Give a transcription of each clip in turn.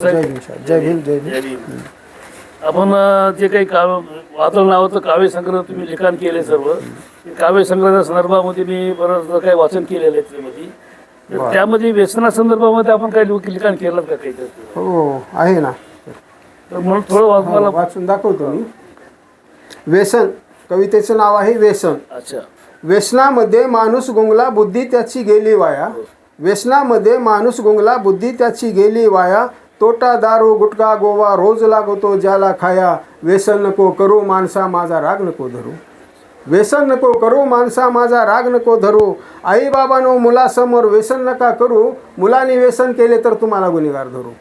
जय भीम साहेब. जय भीम जय भीम. जय भीम. आपण जे काही वादळ नावाचं काव्य संग्रह तुम्ही लिखाण केले सर्व ते काव्य संग्रहाच्या संदर्भामध्ये मी बरंच काही वाचन केलेलं आहे त्यामध्ये. तर त्यामध्ये व्यसना संदर्भामध्ये आपण काही लिखाण केलं का काही त्याचं? हो आहे ना. तर म्हणून थोडं मला वाचून दाखवतो मी. व्यसन कवितेचं नाव आहे व्यसन. अच्छा. व्यसनामध्ये माणूस गुंगला बुद्धी त्याची गेली वाया. व्यसनामध्ये माणूस गुंगला बुद्धी त्याची गेली वाया. तोटा दारू गुटखा गोवा रोज लागतो ज्याला खाया. व्यसन नको करू माणसा माझा राग नको धरू. व्यसन नको करू माणसा माझा राग नको धरू. आई बाबांनो मुलासमोर व्यसन नका करू. मुलांनी व्यसन केले तर तुम्हाला गुन्हेगार धरू.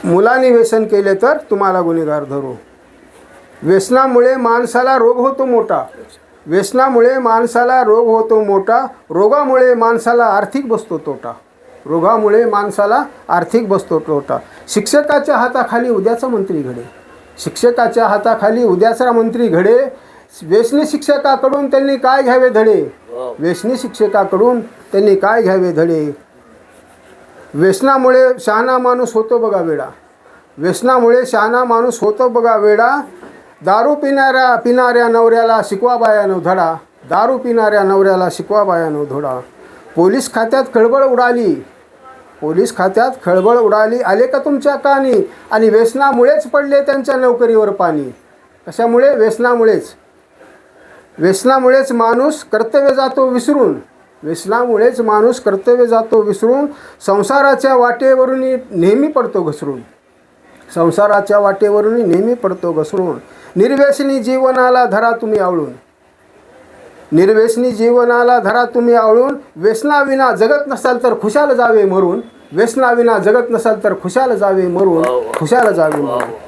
मुलांनी व्यसन केले तर तुम्हाला गुन्हेगार धरू. व्यसनामुळे माणसाला रोग होतो मोठा. व्यसनामुळे माणसाला रोग होतो मोठा. रोगामुळे माणसाला आर्थिक बसतो तोटा. रोगामुळे माणसाला आर्थिक बसतो तोटा. शिक्षकाच्या हाताखाली उद्याचा मंत्री घडे. शिक्षकाच्या हाताखाली उद्याचा मंत्री घडे. व्यसनी शिक्षकाकडून त्यांनी काय घ्यावे धडे. व्यसनी शिक्षकाकडून त्यांनी काय घ्यावे धडे. व्यसनामुळे शहाणा माणूस होतो बघा वेडा. व्यसनामुळे शहाणा माणूस होतो बघा वेडा. दारू पिणाऱ्या नवऱ्याला शिकवा बायानो धडा. दारू पिणाऱ्या नवऱ्याला शिकवा बायानो धडा. पोलीस खात्यात खळबळ उडाली. पोलीस खात्यात खळबळ उडाली. आले का तुमच्या कानी. आणि व्यसनामुळेच पडले त्यांच्या नोकरीवर पाणी. कशामुळे? व्यसनामुळेच. व्यसनामुळेच माणूस कर्तव्य जातो विसरून. व्यसनामुळेच माणूस कर्तव्य जातो विसरून. संसाराच्या वाटेवरून नेहमी पडतो घसरून. संसाराच्या वाटेवरून नेहमी पडतो घसरून. निर्व्यसनी जीवनाला धरा तुम्ही आवळून. निर्व्यसनी जीवनाला धरा तुम्ही आवळून. व्यसनाविना जगत नसाल तर खुशाल जावे मरून. व्यसनाविना जगत नसाल तर खुशाल जावे मरून. खुशाल जावे मरून.